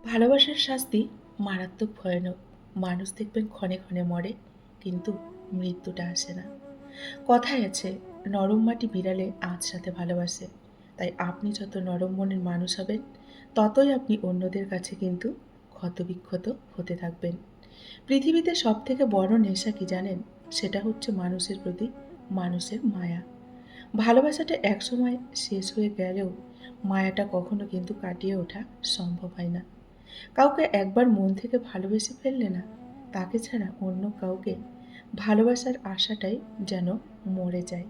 ভালোবাসার শাস্তি মারাত্মক ভয়ানক। মানুষ দেখবেন ক্ষণে ক্ষণে মরে, কিন্তু মৃত্যুটা আসে না। কথায় আছে, নরম মাটি বিড়ালে আঁচড়াতে ভালোবাসে। তাই আপনি যত নরম মনের মানুষ হবেন, ততই আপনি অন্যদের কাছে কিন্তু ক্ষতবিক্ষত হতে থাকবেন। পৃথিবীতে সবথেকে বড় নেশা কি জানেন? সেটা হচ্ছে মানুষের প্রতি মানুষের মায়া। ভালোবাসাটা একসময় শেষ হয়ে গেলেও মায়াটা কখনো কিন্তু কাটিয়ে ওঠা সম্ভব হয় না। কাউকে একবার মন থেকে ভালোবেসে ফেললে না, তাকে ছাড়া অন্য কাউকে ভালোবাসার আশাটাই যেন মরে যায়।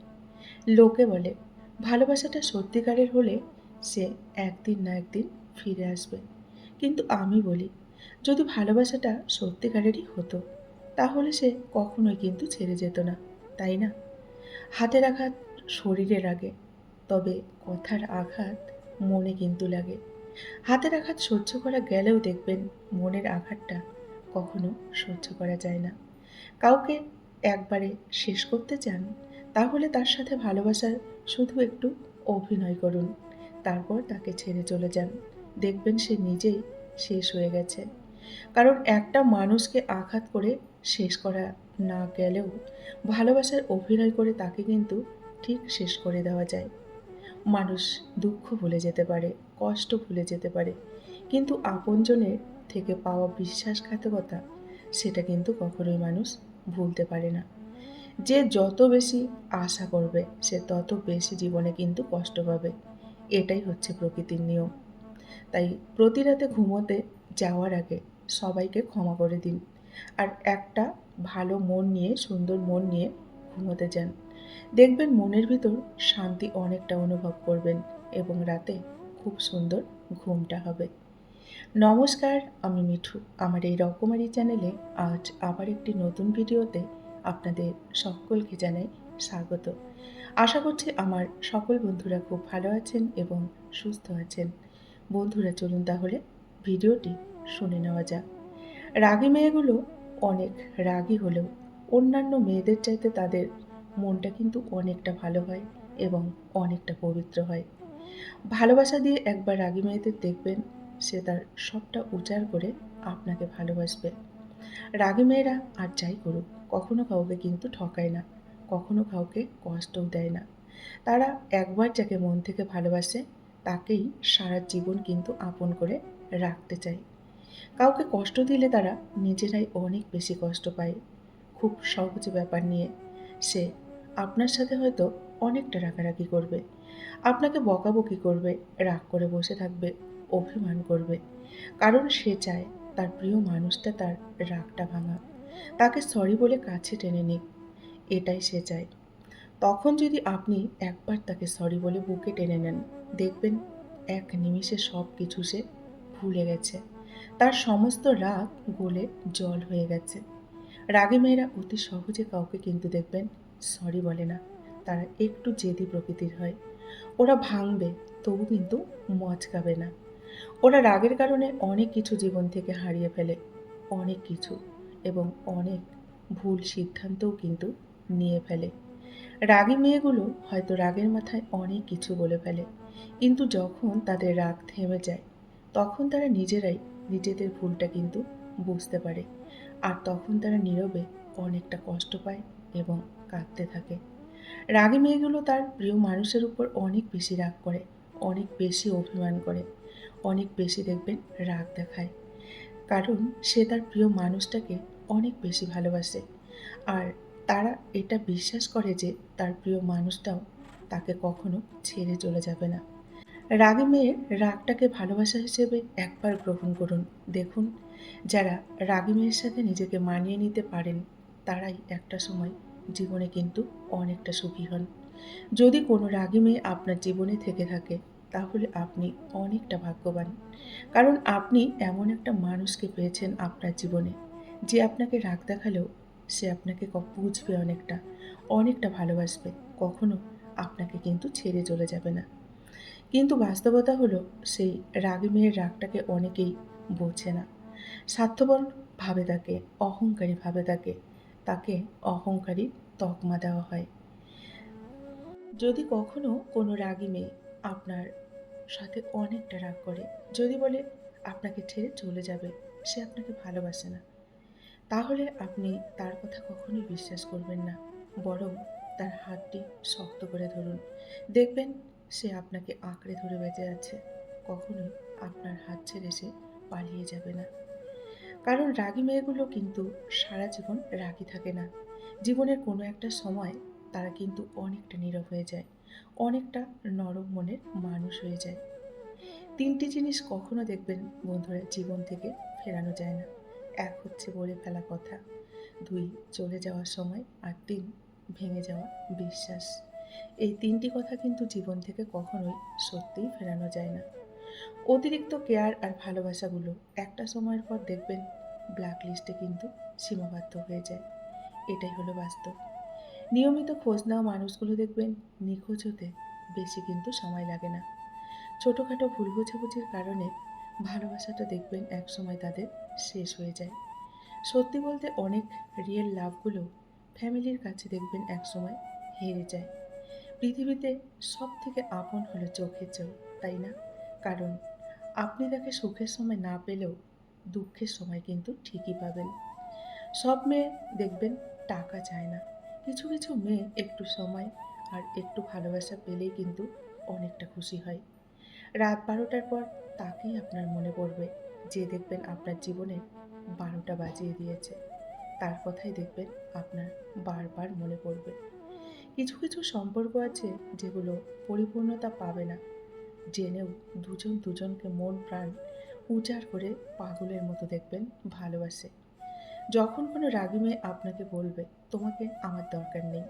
লোকে বলে ভালোবাসাটা সত্যিকারের হলে সে একদিন না একদিন ফিরে আসবে। কিন্তু আমি বলি, যদি ভালোবাসাটা সত্যিকারেরই হতো, তাহলে সে কখনোই কিন্তু ছেড়ে যেত না, তাই না? হাতের আঘাত শরীরে লাগে, তবে কথার আঘাত মনে কিন্তু লাগে। হাতের আঘাত সহ্য করা গেলেও দেখবেন মনের আঘাতটা কখনো সহ্য করা যায় না। কাউকে একবারে শেষ করতে চান, তাহলে তার সাথে ভালোবাসার শুধু একটু অভিনয় করুন। তারপর তাকে ছেড়ে চলে যান। দেখবেন সে নিজেই শেষ হয়ে গেছে। কারণ একটা মানুষকে আঘাত করে শেষ করা না গেলেও ভালোবাসার অভিনয় করে তাকে কিন্তু ঠিক শেষ করে দেওয়া যায়। মানুষ দুঃখ ভুলে যেতে পারে, কষ্ট ভুলে যেতে পারে। কিন্তু আপনজনের থেকে পাওয়া বিশ্বাসঘাতকতা, সেটা কিন্তু কখনোই মানুষ ভুলতে পারে না। যে যত বেশি আশা করবে, সে তত বেশি জীবনে কিন্তু কষ্ট পাবে। এটাই হচ্ছে প্রকৃতির নিয়ম। তাই প্রতি রাতে ঘুমোতে যাওয়ার আগে সবাইকে ক্ষমা করে দিন। আর একটা ভালো মন নিয়ে, সুন্দর মন নিয়ে ঘুমোতে যান। দেখবেন মনের ভিতর শান্তি অনেকটা অনুভব করবেন এবং রাতে খুব সুন্দর ঘুমটা হবে। নমস্কার, আমি মিঠু। আমার এই রকমারি চ্যানেলে আজ আবার একটি নতুন ভিডিওতে আপনাদের সকলকে জানাই স্বাগত। আশা করছি আমার সকল বন্ধুরা খুব ভালো আছেন এবং সুস্থ আছেন। বন্ধুরা, চলুন তাহলে ভিডিওটি শুনে নেওয়া যাক। রাগী মেয়েগুলো অনেক রাগী হলেও অন্যান্য মেয়েদের চাইতে তাদের মনটা কিন্তু অনেকটা ভালো হয় এবং অনেকটা পবিত্র হয়। ভালোবাসা দিয়ে একবার রাগী মেয়েদের দেখবেন, সে তার সবটা উজাড় করে আপনাকে ভালোবাসবে। রাগী মেয়েরা আর যাই করুক, কখনো কাউকে কিন্তু ঠকায় না, কখনো কাউকে কষ্টও দেয় না। তারা একবার যাকে মন থেকে ভালোবাসে, তাকেই সারা জীবন কিন্তু আপন করে রাখতে চায়। কাউকে কষ্ট দিলে তারা নিজেরাই অনেক বেশি কষ্ট পায়। খুব সহজ ব্যাপার নিয়ে সে আপনার সাথে হয়তো অনেকটা রাগারাগি করবে, আপনাকে বকাবকি করবে, রাগ করে বসে থাকবে, অভিমান করবে। কারণ সে চায় তার প্রিয় মানুষটা তার রাগটা ভাঙাক, তাকে সরি বলে কাছে টেনে নিক। এটাই সে চায়। তখন যদি আপনি একবার তাকে সরি বলে বুকে টেনে নেন, দেখবেন এক নিমিষে সব কিছু সে ভুলে গেছে। তার সমস্ত রাগ গলে জল হয়ে গেছে। রাগী মেয়েরা অতি সহজে কাউকে কিন্তু দেখবেন সরি বলে না। তারা একটু জেদি প্রকৃতির হয়। ওরা ভাঙবে, তবু কিন্তু মচকাবে না। ওরা রাগের কারণে অনেক কিছু জীবন থেকে হারিয়ে ফেলে, অনেক কিছু, এবং অনেক ভুল সিদ্ধান্তও কিন্তু নিয়ে ফেলে। রাগী মেয়েগুলো হয়তো রাগের মাথায় অনেক কিছু বলে ফেলে, কিন্তু যখন তাদের রাগ থেমে যায়, তখন তারা নিজেরাই নিজেদের ভুলটা কিন্তু বুঝতে পারে। আর তখন তারা নীরবে অনেকটা কষ্ট পায় এবং কাঁদতে থাকে। রাগী মেয়েগুলো তার প্রিয় মানুষের উপর অনেক বেশি রাগ করে, অনেক বেশি অভিমান করে, অনেক বেশি দেখবেন রাগ দেখায়। কারণ সে তার প্রিয় মানুষটাকে অনেক বেশি ভালোবাসে। আর তারা এটা বিশ্বাস করে যে তার প্রিয় মানুষটাও তাকে কখনো ছেড়ে চলে যাবে না। রাগী মেয়ের রাগটাকে ভালোবাসা হিসেবে একবার গ্রহণ করুন। দেখুন, যারা রাগী মেয়ের সাথে নিজেকে মানিয়ে নিতে পারেন, তারাই একটা সময় জীবনে কিন্তু অনেকটা সুখী হন। যদি কোনো রাগী মেয়ে আপনার জীবনে থেকে থাকে, তাহলে আপনি অনেকটা ভাগ্যবান। কারণ আপনি এমন একটা মানুষকে পেয়েছেন আপনার জীবনে, যে আপনাকে রাগ দেখালেও সে আপনাকে বুঝবে অনেকটা, অনেকটা ভালোবাসবে। কখনো আপনাকে কিন্তু ছেড়ে চলে যাবে না। কিন্তু বাস্তবতা হলো, সেই রাগী মেয়ের রাগটাকে অনেকেই বোঝে না। স্বার্থপর ভাবে তাকে, অহংকারী ভাবে তাকে, তাকে অহংকারী তকমা দেওয়া হয়। যদি কখনো কোনো রাগী মেয়ে আপনার সাথে অনেকটা রাগ করে, যদি বলে আপনাকে ছেড়ে চলে যাবে, সে আপনাকে ভালোবাসে না, তাহলে আপনি তার কথা কখনোই বিশ্বাস করবেন না। বরং তার হাতটি শক্ত করে ধরুন। দেখবেন সে আপনাকে আঁকড়ে ধরে বেঁচে আছে। কখনোই আপনার হাত ছেড়ে সে পালিয়ে যাবে না। কারণ রাগী মেয়েগুলো কিন্তু সারা জীবন রাগী থাকে না। জীবনের কোনো একটা সময় তারা কিন্তু অনেকটা নীরব হয়ে যায়। অনেকটা নরম মনের মানুষ হয়ে যায়। ৩ টি জিনিস কখনো দেখবেন বন্ধুরা জীবন থেকে ফেরানো যায় না। ১ হচ্ছে বলে ফেলা কথা, ২ চলে যাওয়ার সময়, আর ৩ ভেঙে যাওয়া বিশ্বাস। এই ৩ টি কথা কিন্তু জীবন থেকে কখনোই সত্যিই ফেরানো যায় না। অতিরিক্ত কেয়ার আর ভালোবাসাগুলো একটা সময়ের পর দেখবেন ব্ল্যাক লিস্টে কিন্তু সীমাবদ্ধ হয়ে যায়। এটাই হলো বাস্তব। নিয়মিত খোঁজ নেওয়া মানুষগুলো দেখবেন নিখোঁজ হতে বেশি কিন্তু সময় লাগে না। ছোটখাটো ভুল বোঝাবুঝির কারণে ভালোবাসাটা দেখবেন একসময় তাদের শেষ হয়ে যায়। সত্যি বলতে অনেক রিয়েল লাভগুলো ফ্যামিলির কাছে দেখবেন একসময় হেরে যায়। পৃথিবীতে সব থেকে আপন হলো চোখের জল, তাই না? কারণ আপনি তাকে সুখের সময় না পেলেও দুঃখের সময় কিন্তু ঠিকই পাবেন। সব মেয়ে দেখবেন টাকা চায় না। কিছু কিছু মেয়ে একটু সময় আর একটু ভালোবাসা পেলেই কিন্তু অনেকটা খুশি হয়। রাত ১২টার পর তাকেই আপনার মনে পড়বে, যে দেখবেন আপনার জীবনে ১২টা বাজিয়ে দিয়েছে। তার কথাই দেখবেন আপনার বারবার মনে পড়বে। কিছু কিছু সম্পর্ক আছে যেগুলো পরিপূর্ণতা পাবে না জেনেও দুজন দুজনকে মন প্রাণ উজাড় করে পাগলের মতো দেখবেন ভালোবাসে। যখন কোনো রাগী মেয়ে আপনাকে বলবে, তোমাকে আমার দরকার নেই,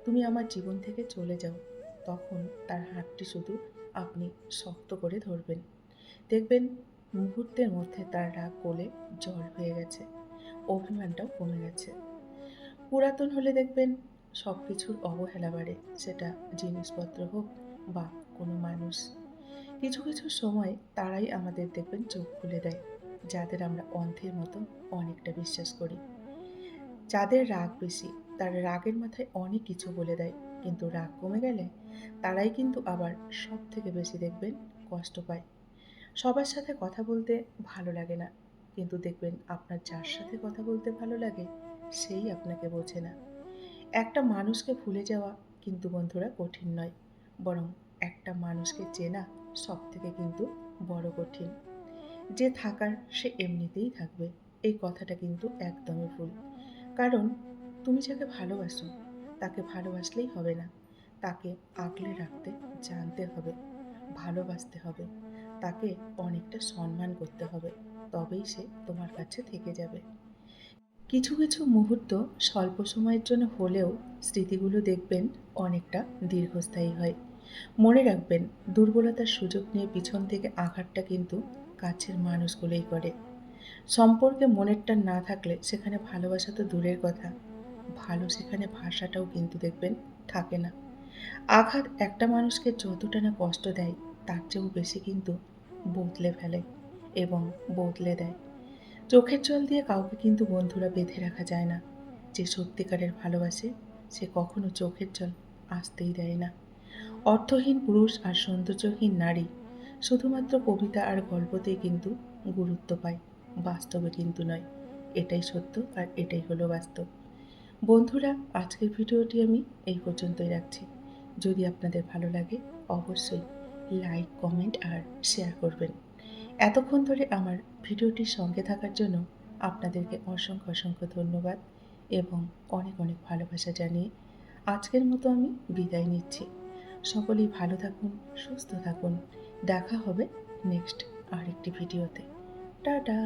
তুমি আমার জীবন থেকে চলে যাও, তখন তার হাতটি শুধু আপনি শক্ত করে ধরবেন। দেখবেন মুহূর্তের মধ্যে তার রাগ গলে জল হয়ে গেছে, অভিমানটাও কমে গেছে। পুরাতন হলে দেখবেন সব কিছুর অবহেলা বাড়ে, সেটা জিনিসপত্র হোক বা কোনো মানুষ। কিছু কিছু সময় তারাই আমাদের দেখবেন চোখ খুলে দেয়, যাদের আমরা অন্ধের মতো অনেকটা বিশ্বাস করি। যাদের রাগ বেশি, তারা রাগের মাথায় অনেক কিছু বলে দেয়, কিন্তু রাগ কমে গেলে তারাই কিন্তু আবার সব থেকে বেশি দেখবেন কষ্ট পায়। সবার সাথে কথা বলতে ভালো লাগে না, কিন্তু দেখবেন আপনার যার সাথে কথা বলতে ভালো লাগে সেই আপনাকে বোঝে না। একটা মানুষকে ভুলে যাওয়া কিন্তু বন্ধুরা কঠিন নয়, বরং একটা মানুষকে চেনা সব থেকে কিন্তু বড় কঠিন। যে থাকার সে এমনিতেই থাকবে, এই কথাটা কিন্তু একদমই ভুল। কারণ তুমি যাকে ভালোবাসো তাকে ভালোবাসলেই হবে না, তাকে আগলে রাখতে জানতে হবে, ভালোবাসতে হবে, তাকে অনেকটা সম্মান করতে হবে, তবেই সে তোমার কাছে থেকে যাবে। কিছু কিছু মুহূর্ত স্বল্প সময়ের জন্য হলেও স্মৃতিগুলো দেখবেন অনেকটা দীর্ঘস্থায়ী হয়। মনে রাখবেন, দুর্বলতার সুযোগ নিয়ে পিছন থেকে আঘাতটা কিন্তু কাছের মানুষগুলোই করে। সম্পর্কে মনের টান না থাকলে সেখানে ভালোবাসা তো দূরের কথা, ভালো সেখানে ভাষাটাও কিন্তু দেখবেন থাকে না। আঘাত একটা মানুষকে যতটা না কষ্ট দেয়, তার চেয়েও বেশি কিন্তু বদলে ফেলে এবং বদলে দেয়। চোখের জল দিয়ে কাউকে কিন্তু বন্ধুরা বেঁধে রাখা যায় না। যে সত্যিকারের ভালোবাসে সে কখনো চোখের জল আসতেই দেয় না। অর্থহীন পুরুষ আর সৌন্দর্যহীন নারী শুধুমাত্র কবিতা আর গল্পতেই কিন্তু গুরুত্ব পায়, বাস্তবে কিন্তু নয়। এটাই সত্য আর এটাই হলো বাস্তব। বন্ধুরা, আজকের ভিডিওটি আমি এই পর্যন্তই রাখছি। যদি আপনাদের ভালো লাগে অবশ্যই লাইক, কমেন্ট আর শেয়ার করবেন। এতক্ষণ ধরে আমার ভিডিওটির সঙ্গে থাকার জন্য আপনাদেরকে অসংখ্য অসংখ্য ধন্যবাদ এবং অনেক অনেক ভালোবাসা জানিয়ে আজকের মতো আমি বিদায় নিচ্ছি। সকলেই ভালো থাকুন, সুস্থ থাকুন। দেখা হবে নেক্সট আরেকটি ভিডিওতে। টাটা।